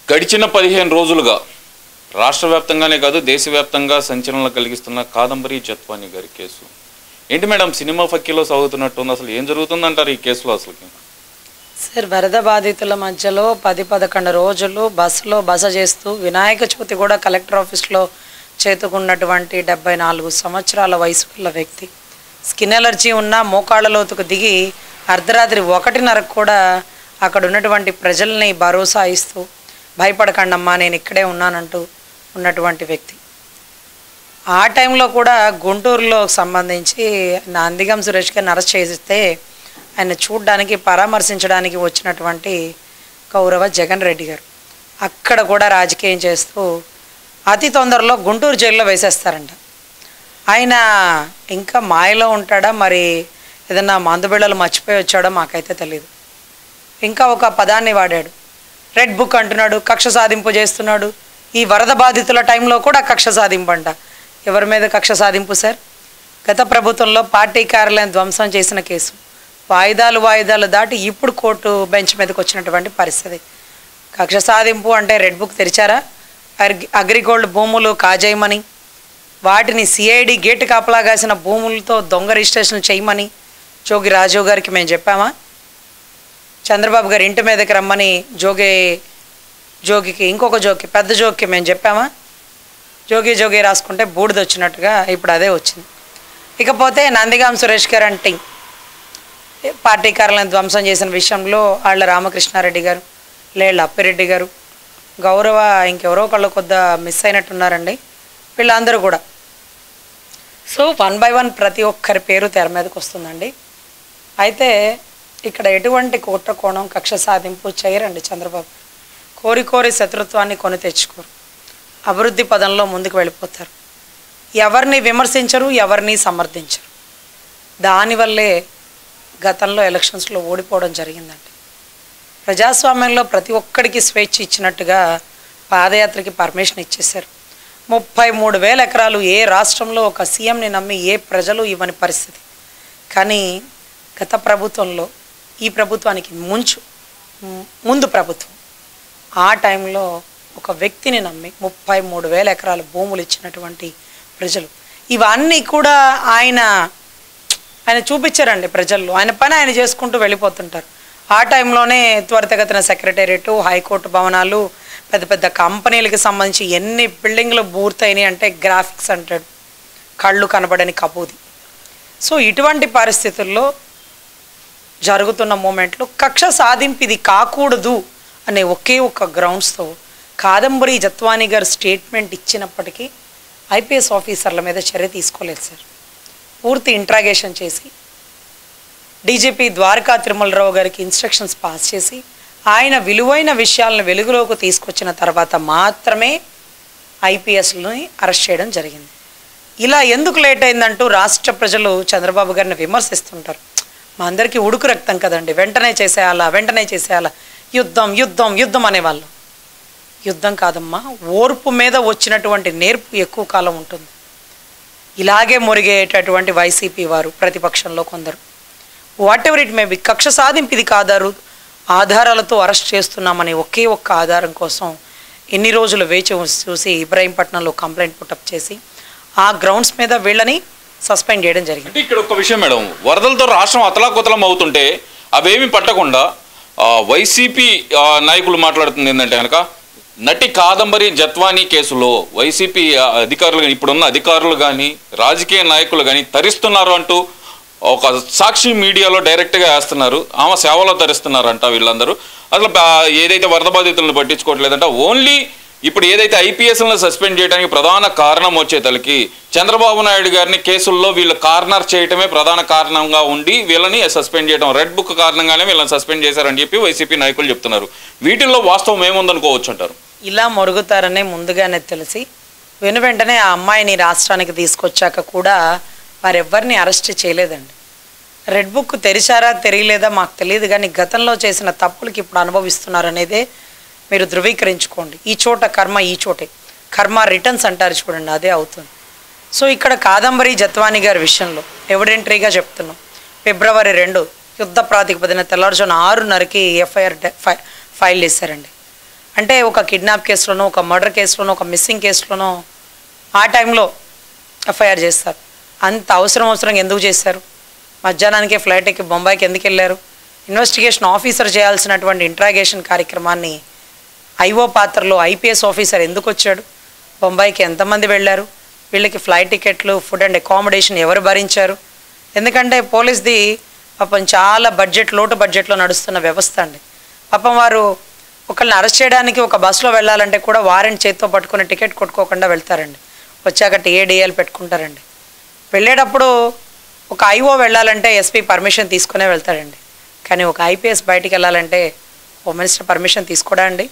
గడిచిన 15 రోజులుగా రాష్ట్ర వ్యాప్తంగానే కాదు దేశవ్యాప్తంగా సంచలనాలు కలిగిస్తున్న కాదంబరి జత్వానీ గారి కేసు ఏంటి మేడం? సినిమా ఫక్కీలో సాగుతున్నట్టుంది. అసలు ఏం జరుగుతుందంటారు ఈ కేసులో? అసలుకి సార్, వరద బాధితుల మధ్యలో 10-11 రోజులు బస్సులో బస చేస్తూ వినాయక చవితి కూడా కలెక్టర్ ఆఫీస్లో చేతుకున్నటువంటి 74 సంవత్సరాల వయసు గల వ్యక్తి స్కిన్ ఎలర్జీ ఉన్న మోకాళ్ళ లోతుకు దిగి అర్ధరాత్రి 1:30 కూడా అక్కడ ఉన్నటువంటి ప్రజల్ని భరోసా ఇస్తూ భయపడకండమ్మా నేను ఇక్కడే ఉన్నానంటూ ఉన్నటువంటి వ్యక్తి. ఆ టైంలో కూడా గుంటూరులో సంబంధించి నందిగం సురేష్ గారిని అరెస్ట్ చేస్తే ఆయన చూడడానికి పరామర్శించడానికి వచ్చినటువంటి గౌరవ జగన్ రెడ్డి గారు అక్కడ కూడా రాజకీయం చేస్తూ అతి తొందరలో గుంటూరు జైల్లో వేసేస్తారంట. ఆయన ఇంకా మాయలో ఉంటాడా, మరి ఏదన్నా మందుబిళ్ళలు మర్చిపోయి వచ్చాడో మాకైతే తెలియదు. ఇంకా ఒక పదాన్ని వాడాడు, రెడ్ బుక్ అంటున్నాడు, కక్ష సాధింపు చేస్తున్నాడు. ఈ వరద బాధితుల టైంలో కూడా కక్ష సాధింపు అంట. ఎవరి మీద కక్ష సాధింపు సార్? గత ప్రభుత్వంలో పార్టీ కార్యాలయం ధ్వంసం చేసిన కేసు వాయిదాలు దాటి ఇప్పుడు కోర్టు బెంచ్ మీదకి వచ్చినటువంటి పరిస్థితి. కక్ష సాధింపు అంటే రెడ్ బుక్ తెరిచారా? అగ్రిగోల్డ్ భూములు కాజేయమని, వాటిని సిఐడి గేటు కాపలాగాసిన భూములతో దొంగ రిజిస్ట్రేషన్ చేయమని జోగి రాజీవ్ గారికి మేము చెప్పామా? చంద్రబాబు గారు ఇంటి మీదకి రమ్మని జోగికి ఇంకొక జోకి పెద్ద జోకి మేము చెప్పామా? జోగి రాసుకుంటే బూడిద వచ్చినట్టుగా ఇప్పుడు అదే వచ్చింది. ఇకపోతే నందిగాం సురేష్ గారు అంటే పార్టీ కార్యాలయం ధ్వంసం చేసిన విషయంలో వాళ్ళ రామకృష్ణారెడ్డి గారు, లేళ్ళ అప్పిరెడ్డి గారు, గౌరవ ఇంకెవరో ఒకళ్ళు కొద్దిగా మిస్ అయినట్టున్నారండి. వీళ్ళందరూ కూడా సో 1 by 1 ప్రతి ఒక్కరి పేరు తెర మీదకి వస్తుందండి. అయితే ఇక్కడ ఎటువంటి కుట్ర కోణం కక్ష సాధింపు చేయరండి చంద్రబాబు. కోరి శత్రుత్వాన్ని కొని తెచ్చుకోరు, అభివృద్ధి పదంలో ముందుకు వెళ్ళిపోతారు. ఎవరిని విమర్శించరు, ఎవరిని సమర్థించరు. దానివల్లే గతంలో ఎలక్షన్స్లో ఓడిపోవడం జరిగిందండి. ప్రజాస్వామ్యంలో ప్రతి ఒక్కడికి స్వేచ్ఛ ఇచ్చినట్టుగా పాదయాత్రకి పర్మిషన్ ఇచ్చేశారు. 33,000 ఎకరాలు ఏ రాష్ట్రంలో ఒక సీఎంని నమ్మి ఏ ప్రజలు ఇవ్వని పరిస్థితి. కానీ గత ప్రభుత్వంలో ఈ ప్రభుత్వానికి ముందు ప్రభుత్వం ఆ టైంలో ఒక వ్యక్తిని నమ్మి 33,000 ఎకరాల భూములు ఇచ్చినటువంటి ప్రజలు ఇవన్నీ కూడా ఆయన చూపించారండి ప్రజల్లో. ఆయన పని ఆయన చేసుకుంటూ వెళ్ళిపోతుంటారు. ఆ టైంలోనే త్వరితగతిన సెక్రటేరియట్, హైకోర్టు భవనాలు, పెద్ద పెద్ద కంపెనీలకు సంబంధించి ఎన్ని బిల్డింగ్లు పూర్తయినాయి అంటే గ్రాఫిక్స్ అంటాడు, కళ్ళు కనబడని కబూది. సో ఇటువంటి పరిస్థితుల్లో జరుగుతున్న మూమెంట్లో కక్ష సాధింపు ఇది కాకూడదు అనే ఒకే ఒక గ్రౌండ్స్తో కాదంబరి జత్వానీ గారు స్టేట్మెంట్ ఇచ్చినప్పటికీ ఐపీఎస్ ఆఫీసర్ల మీద చర్య తీసుకోలేదు సార్. పూర్తి ఇంట్రాగేషన్ చేసి డీజీపీ ద్వారకా తిరుమలరావు గారికి ఇన్స్ట్రక్షన్స్ పాస్ చేసి ఆయన విలువైన విషయాలను వెలుగులోకి తీసుకొచ్చిన తర్వాత మాత్రమే ఐపీఎస్ని అరెస్ట్ చేయడం జరిగింది. ఇలా ఎందుకు లేట్ అయిందంటూ రాష్ట్ర ప్రజలు చంద్రబాబు గారిని విమర్శిస్తుంటారు. మా అందరికీ ఉడుకు రక్తం కదండి, వెంటనే చేసేయాలా, యుద్ధం అనేవాళ్ళు. యుద్ధం కాదమ్మా, ఓర్పు మీద వచ్చినటువంటి నేర్పు ఎక్కువ కాలం ఉంటుంది. ఇలాగే మురిగేటటువంటి వైసీపీ వారు ప్రతిపక్షంలో కొందరు what ever it may be కక్ష సాధింపు ఇది కాదారు ఆధారాలతో అరెస్ట్ చేస్తున్నామని ఒకే ఒక్క ఆధారం కోసం ఎన్ని రోజులు వేచి చూసి ఇబ్రాహీంపట్నంలో కంప్లైంట్ పుటప్ చేసి ఆ గ్రౌండ్స్ మీద వీళ్ళని సస్పెండ్ చేయడం జరిగింది. ఇక్కడ ఒక విషయం మేడం, వరదలతో రాష్ట్రం అతలాకుతలం అవుతుంటే అవేమి పట్టకుండా వైసీపీ నాయకులు మాట్లాడుతుంది ఏంటంటే కనుక నటి కాదంబరి జత్వానీ కేసులో వైసీపీ అధికారులు కానీ ఇప్పుడున్న అధికారులు కానీ రాజకీయ నాయకులు కానీ తరిస్తున్నారు అంటూ ఒక సాక్షి మీడియాలో డైరెక్ట్గా వేస్తున్నారు. ఆమె సేవలో తరిస్తున్నారంట వీళ్ళందరూ. అసలు ఏదైతే వరద బాధితులను పట్టించుకోవట్లేదంట. ఓన్లీ ఇప్పుడు ఏదైతే ఐపీఎస్లను సస్పెండ్ చేయడానికి ప్రధాన కారణం వచ్చేతలకి చంద్రబాబు నాయుడు గారిని కేసుల్లో వీళ్ళు కార్నర్ చేయటమే ప్రధాన కారణంగా ఉండి వీళ్ళని సస్పెండ్ చేయడం, రెడ్ బుక్ కారణంగానే వీళ్ళని సస్పెండ్ చేశారని చెప్పి వైసీపీ నాయకులు చెప్తున్నారు. వీటిల్లో వాస్తవం ఏముందనుకోవచ్చు అంటారు? ఇలా మొరుగుతారనే ముందుగానే తెలిసి వెంటనే ఆ అమ్మాయిని రాష్ట్రానికి తీసుకొచ్చాక కూడా వారెవ్వరిని అరెస్ట్ చేయలేదండి. రెడ్ బుక్ తెరిచారా తెరియలేదా మాకు తెలియదు, కానీ గతంలో చేసిన తప్పులకి ఇప్పుడు అనుభవిస్తున్నారు అనేదే మీరు ధృవీకరించుకోండి. ఈ చోట కర్మ ఈ చోటే, కర్మ రిటర్న్స్ అంటారు చూడండి, అదే అవుతుంది. సో ఇక్కడ కాదంబరి జత్వానీ గారి విషయంలో ఎవిడెంటరీగా చెప్తున్నాం. ఫిబ్రవరి 2 యుద్ధ ప్రాతిపదికన తెల్లవారుజామున 6:30కి ఎఫ్ఐఆర్ ఫైల్ చేశారండి. అంటే ఒక కిడ్నాప్ కేసులోనో, ఒక మర్డర్ కేసులోనో, ఒక మిస్సింగ్ కేసులోనో ఆ టైంలో ఎఫ్ఐఆర్ చేస్తారు. అంత అవసరం ఎందుకు చేశారు? మధ్యాహ్నానికే ఫ్లైట్ ఎక్కి బొంబాయికి ఎందుకు వెళ్ళారు? ఇన్వెస్టిగేషన్ ఆఫీసర్ చేయాల్సినటువంటి ఇంట్రాగేషన్ కార్యక్రమాన్ని ఐఓ పాత్రలో ఐపీఎస్ ఆఫీసర్ ఎందుకు వచ్చాడు? బొంబాయికి ఎంతమంది వెళ్ళారు? వీళ్ళకి ఫ్లైట్ టికెట్లు, ఫుడ్ అండ్ అకామిడేషన్ ఎవరు భరించారు? ఎందుకంటే పోలీస్ది పాపం చాలా లోటు బడ్జెట్లో నడుస్తున్న వ్యవస్థ అండి. పాపం వారు ఒకళ్ళని అరెస్ట్ చేయడానికి ఒక బస్సులో వెళ్ళాలంటే కూడా వారెంట్ చేతితో పట్టుకుని టికెట్ కొట్టుకోకుండా వెళ్తారండి. వచ్చాక టీఏడిఎల్ పెట్టుకుంటారండి. వెళ్ళేటప్పుడు ఒక ఐఓ వెళ్ళాలంటే ఎస్పీ పర్మిషన్ తీసుకునే వెళ్తాడండి. కానీ ఒక ఐపీఎస్ బయటికి వెళ్ళాలంటే హోమ్ మినిస్టర్ పర్మిషన్ తీసుకోడా అండి?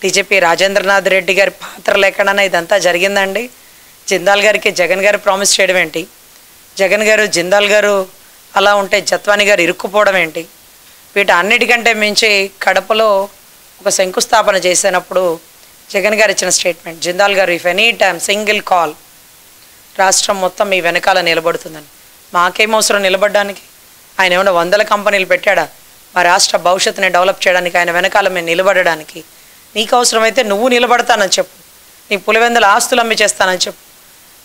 డీజీపీ రాజేంద్రనాథ్ రెడ్డి గారి పాత్ర లేకుండా ఇదంతా జరిగిందండి. జిందాల్ గారికి జగన్ గారు ప్రామిస్ చేయడం ఏంటి? జగన్ గారు జిందాల్ గారు అలా ఉంటే జత్వాని గారు ఇరుక్కుపోవడం ఏంటి? వీటి అన్నిటికంటే మించి కడపలో ఒక శంకుస్థాపన చేసినప్పుడు జగన్ గారు ఇచ్చిన స్టేట్మెంట్, జిందాల్ గారు if any time single call రాష్ట్రం మొత్తం మీ వెనకాల నిలబడుతుందని. మాకేం అవసరం నిలబడడానికి? ఆయన ఏమైనా 100 కంపెనీలు పెట్టాడా? మా రాష్ట్ర భవిష్యత్తుని డెవలప్ చేయడానికి ఆయన వెనకాల మేము నిలబడడానికి. నీకు అవసరమైతే నువ్వు నిలబడతానని చెప్పు, నీ పులివెందుల ఆస్తులు అమ్మి చేస్తానని చెప్పు.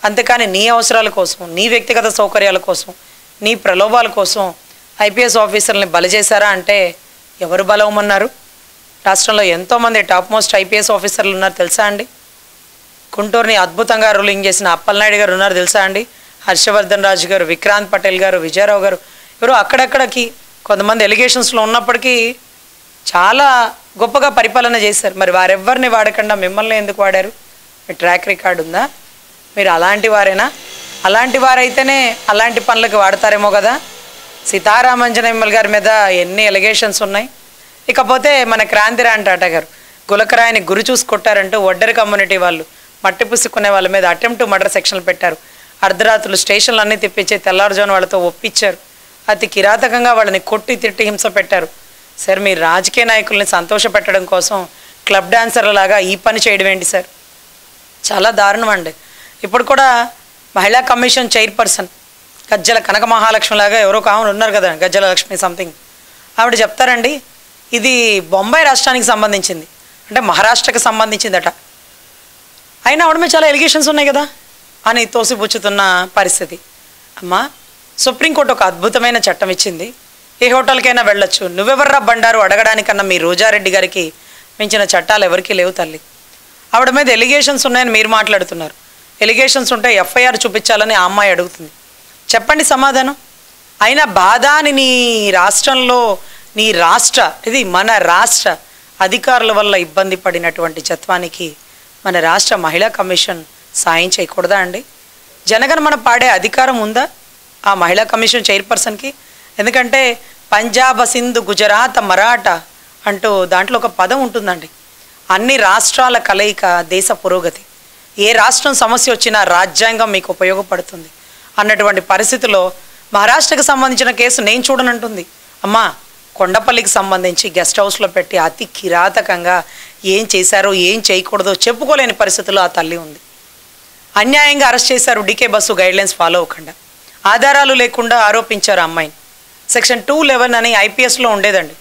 అంతేకాని నీ అవసరాల కోసం, నీ వ్యక్తిగత సౌకర్యాల కోసం, నీ ప్రలోభాల కోసం ఐపీఎస్ ఆఫీసర్ని బలి చేశారా అంటే ఎవరు బలవమన్నారు? రాష్ట్రంలో ఎంతోమంది టాప్ మోస్ట్ ఐపీఎస్ ఆఫీసర్లు ఉన్నారు తెలుసా అండి? గుంటూరుని అద్భుతంగా రూలింగ్ చేసిన అప్పలనాయుడు గారు ఉన్నారు తెలుసా అండి? హర్షవర్ధన్ రాజు గారు, విక్రాంత్ పటేల్ గారు, విజయరావు గారు, ఎవరు అక్కడక్కడికి కొంతమంది ఎలిగేషన్స్లో ఉన్నప్పటికీ చాలా గొప్పగా పరిపాలన చేశారు. మరి వారెవ్వరిని వాడకుండా మిమ్మల్ని ఎందుకు వాడారు? మీ ట్రాక్ రికార్డు ఉందా? మీరు అలాంటి వారేనా? అలాంటి వారైతేనే అలాంటి పనులకు వాడతారేమో కదా. సీతారామంజనమ్మల్ గారి మీద ఎన్ని ఎలిగేషన్స్ ఉన్నాయి. ఇకపోతే మన క్రాంతిరాణి టాటా గారు గులకరాయిని గురి చూసి కొట్టారంటూ ఒడ్డరి కమ్యూనిటీ వాళ్ళు మట్టి పుసుకునే వాళ్ళ మీద అటెంప్ట్ మర్డర్ సెక్షన్లు పెట్టారు. అర్ధరాత్రులు స్టేషన్లు అన్నీ తిప్పించి తెల్లారుజామున వాళ్ళతో ఒప్పించారు. అతి కిరాతకంగా వాళ్ళని కొట్టి తిట్టి హింస పెట్టారు. సార్, మీరు రాజకీయ నాయకుల్ని సంతోష పెట్టడం కోసం క్లబ్ డాన్సర్లలాగా ఈ పని చేయడం ఏంటి సార్? చాలా దారుణం అండి. ఇప్పుడు కూడా మహిళా కమిషన్ చైర్పర్సన్ గజ్జల కనక మహాలక్ష్మి లాగా ఎవరో కావాలి ఉన్నారు కదా, గజ్జల లక్ష్మి సంథింగ్, ఆవిడ చెప్తారండి ఇది బొంబాయి రాష్ట్రానికి సంబంధించింది అంటే మహారాష్ట్రకి సంబంధించిందట. అయినా ఆవిడ మీద చాలా ఎలిగేషన్స్ ఉన్నాయి కదా అని తోసిపుచ్చుతున్న పరిస్థితి. అమ్మా, సుప్రీంకోర్టు ఒక అద్భుతమైన చట్టం ఇచ్చింది, ఏ హోటల్కైనా వెళ్ళొచ్చు. నువ్వెవర్రా బండారు అడగడానికన్నా మీ రోజారెడ్డి గారికి మించిన చట్టాలు ఎవరికీ లేవు తల్లి. ఆవిడ మీద ఎలిగేషన్స్ ఉన్నాయని మీరు మాట్లాడుతున్నారు. ఎలిగేషన్స్ ఉంటే ఎఫ్ఐఆర్ చూపించాలని ఆ అమ్మాయి అడుగుతుంది. చెప్పండి సమాధానం. అయినా బాధ అని నీ రాష్ట్రంలో ఇది మన రాష్ట్ర అధికారుల వల్ల ఇబ్బంది పడినటువంటి జత్వానికి మన రాష్ట్ర మహిళా కమిషన్ సాయం చేయకూడదా అండి? జనగణమన పాడే అధికారం ఉందా ఆ మహిళా కమిషన్ చైర్పర్సన్కి? ఎందుకంటే పంజాబ్, సింధు, గుజరాత్, మరాఠా అంటూ దాంట్లో ఒక పదం ఉంటుందండి. అన్ని రాష్ట్రాల కలయిక దేశ పురోగతి. ఏ రాష్ట్రం సమస్య వచ్చినా రాజ్యాంగం మీకు ఉపయోగపడుతుంది అన్నటువంటి పరిస్థితిలో మహారాష్ట్రకు సంబంధించిన కేసు నేను చూడనంటుంది. అమ్మా, కొండపల్లికి సంబంధించి గెస్ట్ హౌస్లో పెట్టి అతి కిరాతకంగా ఏం చేశారో ఏం చేయకూడదో చెప్పుకోలేని పరిస్థితుల్లో ఆ తల్లి ఉంది. అన్యాయంగా అరెస్ట్ చేశారు డీకే బస్సు గైడ్లైన్స్ ఫాలో అవ్వకుండా. ఆధారాలు లేకుండా ఆరోపించారు అమ్మాయిని. సెక్షన్ 211 అని ఐపీఎస్లో ఉండేదండి,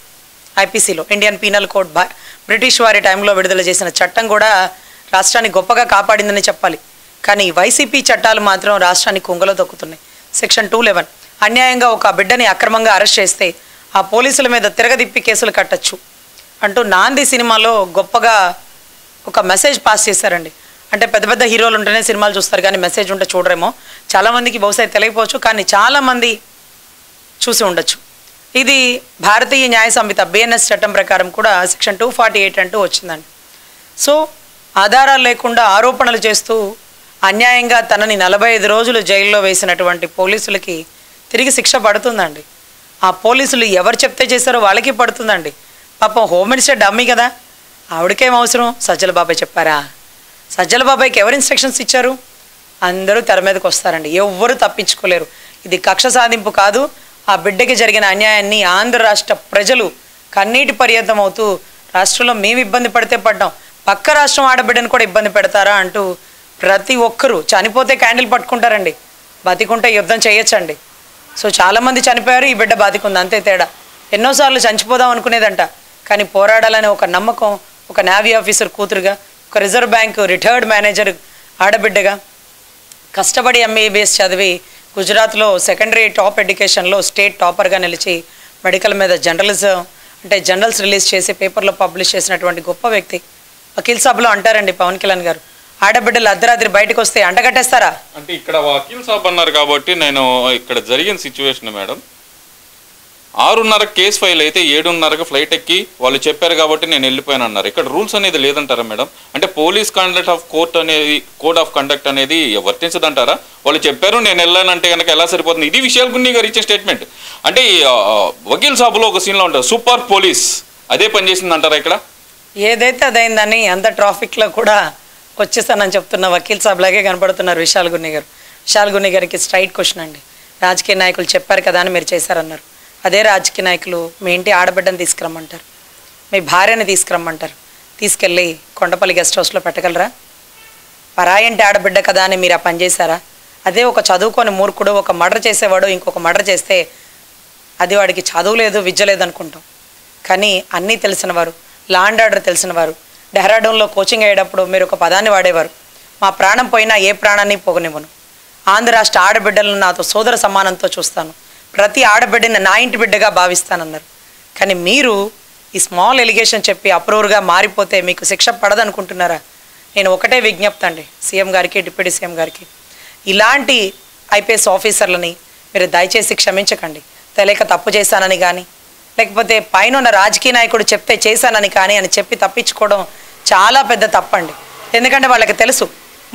ఐపీసీలో ఇండియన్ పీనల్ కోడ్ బ్రిటిష్ వారి టైంలో విడుదల చేసిన చట్టం కూడా రాష్ట్రాన్ని గొప్పగా కాపాడిందని చెప్పాలి. కానీ వైసీపీ చట్టాలు మాత్రం రాష్ట్రాన్ని కుంగలో తొక్కుతున్నాయి. సెక్షన్ 211 అన్యాయంగా ఒక బిడ్డని అక్రమంగా అరెస్ట్ చేస్తే ఆ పోలీసుల మీద తిరగదిప్పి కేసులు కట్టచ్చు అంటూ నాంది సినిమాలో గొప్పగా ఒక మెసేజ్ పాస్ చేశారండి. అంటే పెద్ద పెద్ద హీరోలు ఉంటేనే సినిమాలు చూస్తారు కానీ మెసేజ్ ఉంటే చూడరేమో. చాలామందికి బహుశా తెలియకపోవచ్చు, కానీ చాలామంది చూసి ఉండొచ్చు. ఇది భారతీయ న్యాయ సంహిత బిఎన్ఎస్ చట్టం ప్రకారం కూడా సెక్షన్ 248 అంటూ వచ్చిందండి. సో ఆధారాలు లేకుండా ఆరోపణలు చేస్తూ అన్యాయంగా తనని 45 రోజులు జైల్లో వేసినటువంటి పోలీసులకి తిరిగి శిక్ష పడుతుందండి. ఆ పోలీసులు ఎవరు చెప్తే చేశారో వాళ్ళకి పడుతుందండి. పాపం హోమ్ మినిస్టర్ డమ్మీ కదా, ఆవిడకేం అవసరం? సజ్జల బాబాయ్ చెప్పారా? సజ్జల బాబాయ్కి ఎవరు ఇన్స్ట్రక్షన్స్ ఇచ్చారు? అందరూ తెర మీదకి వస్తారండి, ఎవ్వరూ తప్పించుకోలేరు. ఇది కక్ష సాధింపు కాదు. ఆ బిడ్డకి జరిగిన అన్యాయాన్ని ఆంధ్ర రాష్ట్ర ప్రజలు కన్నీటి పర్యంతం అవుతూ రాష్ట్రంలో మేము ఇబ్బంది పడితే పడ్డాం, పక్క రాష్ట్రం ఆడబిడ్డను కూడా ఇబ్బంది పెడతారా అంటూ ప్రతి ఒక్కరూ చనిపోతే క్యాండిల్ పట్టుకుంటారండి, బతికుంటే యుద్ధం చేయొచ్చండి. సో చాలామంది చనిపోయారు, ఈ బిడ్డ బతికుంది, అంతే తేడా. ఎన్నోసార్లు చనిపోదాం అనుకునేదంట, కానీ పోరాడాలనే ఒక నమ్మకం ఒక నేవీ ఆఫీసర్ కూతురుగా, ఒక రిజర్వ్ బ్యాంక్ రిటైర్డ్ మేనేజర్ ఆడబిడ్డగా కష్టపడి ఎంబీబీఎస్ చదివి గుజరాత్లో సెకండరీ టాప్ ఎడ్యుకేషన్లో స్టేట్ టాపర్గా నిలిచి మెడికల్ మీద జర్నల్స్ రిలీజ్ చేసి పేపర్లో పబ్లిష్ చేసినటువంటి గొప్ప వ్యక్తి. వకీల్ సాబ్లో అంటారండి పవన్ కళ్యాణ్ గారు, ఆడబిడ్డలు అర్ధరాత్రి బయటకు వస్తే అంటగట్టేస్తారా అంటే. ఇక్కడ వకీల్ సాబ్ అన్నారు కాబట్టి నేను ఇక్కడ జరిగిన సిచ్యువేషన్ మేడం, 6:30 కేసు ఫైల్ అయితే 7:30 ఫ్లైట్ ఎక్కి వాళ్ళు చెప్పారు కాబట్టి నేను వెళ్ళిపోయాను అన్నారు. ఇక్కడ రూల్స్ అనేది లేదంటారా మేడం? అంటే police conduct of code of conduct అనేది వర్తించదంటారా? వాళ్ళు చెప్పారు నేను వెళ్ళానంటే కనుక ఎలా సరిపోతుంది? ఇది విశాల్ గున్ని గారు ఇచ్చే స్టేట్మెంట్. అంటే వకీల్ సాబులో ఒక సీన్లో ఉంటారు, సూపర్ పోలీస్ అదే పనిచేసింది అంటారా ఇక్కడ? ఏదైతే అదైందని అంత ట్రాఫిక్లో కూడా వచ్చేస్తానని చెప్తున్న వకీల్ సాబ్ లాగే కనపడుతున్నారు విశాల్ గున్ని గారు. విశాల్ గున్ని గారికి స్ట్రైట్ క్వశ్చన్ అండి, రాజకీయ నాయకులు చెప్పారు కదా అని మీరు చేశారన్నారు. అదే రాజకీయ నాయకులు మీ ఇంటి ఆడబిడ్డను తీసుకురమ్మంటారు, మీ భార్యని తీసుకురమ్మంటారు, తీసుకెళ్ళి కొండపల్లి గెస్ట్ హౌస్లో పెట్టగలరా? పరాయింటి ఆడబిడ్డ కదా అని మీరు ఆ పని చేశారా? అదే ఒక చదువుకొని మూర్ఖుడు ఒక మర్డర్ చేసేవాడు ఇంకొక మర్డర్ చేస్తే అది వాడికి చదువు లేదు విద్య లేదు అనుకుంటాం. కానీ అన్నీ తెలిసిన వారు, లా అండ్ ఆర్డర్ తెలిసిన వారు, డెహ్రాడూన్లో కోచింగ్ అయ్యేటప్పుడు మీరు ఒక పదాన్ని వాడేవారు, మా ప్రాణం పోయినా ఏ ప్రాణాన్ని పోగనివ్వను, ఆంధ్ర రాష్ట్ర ఆడబిడ్డలను నాతో సోదర సమానంతో చూస్తాను, ప్రతి ఆడబిడ్డని నా ఇంటి బిడ్డగా భావిస్తానన్నారు. కానీ మీరు ఈ స్మాల్ ఎలిగేషన్ చెప్పి అప్రూవర్గా మారిపోతే మీకు శిక్ష పడదనుకుంటున్నారా? నేను ఒకటే విజ్ఞప్తి అండి సీఎం గారికి, డిప్యూటీ సీఎం గారికి, ఇలాంటి ఐపీఎస్ ఆఫీసర్లని మీరు దయచేసి క్షమించకండి. తెలియక తప్పు చేశానని కానీ లేకపోతే పైన ఉన్న రాజకీయ నాయకుడు చెప్తే చేశానని కానీ అని చెప్పి తప్పించుకోవడం చాలా పెద్ద తప్పండి. ఎందుకంటే వాళ్ళకి తెలుసు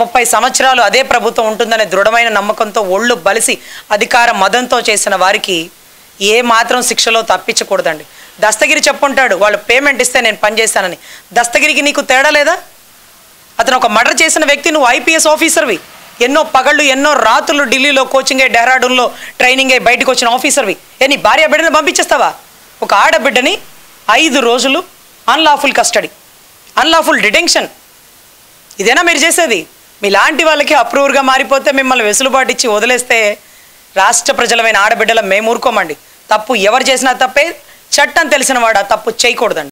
30 సంవత్సరాలు అదే ప్రభుత్వం ఉంటుందనే దృఢమైన నమ్మకంతో ఒళ్ళు బలిసి అధికార మదంతో చేసిన వారికి ఏ మాత్రం శిక్షలో తప్పించకూడదండి. దస్తగిరి చెప్పుంటాడు వాళ్ళు పేమెంట్ ఇస్తే నేను పనిచేస్తానని. దస్తగిరికి నీకు తేడా లేదా? అతను ఒక మర్డర్ చేసిన వ్యక్తి, నువ్వు ఐపీఎస్ ఆఫీసర్వి, ఎన్నో పగళ్ళు ఎన్నో రాత్రులు ఢిల్లీలో కోచింగ్ అయ్యి డెహ్రాడూన్లో ట్రైనింగ్ అయ్యి బయటకు వచ్చిన ఆఫీసర్వి. నీ భార్య బిడ్డని పంపించేస్తావా? ఒక ఆడబిడ్డని 5 రోజులు అన్లాఫుల్ కస్టడీ, అన్లాఫుల్ డిటెన్షన్, ఇదేనా మీరు చేసేది? మీలాంటి వాళ్ళకి అప్రూవర్గా మారిపోతే మిమ్మల్ని వెసులుబాటు ఇచ్చి వదిలేస్తే రాష్ట్ర ప్రజలమైన ఆడబిడ్డల మేము ఊరుకోమండి. తప్పు ఎవరు చేసినా తప్పే, చట్టం తెలిసిన వాడు ఆ తప్పు చేయకూడదండి.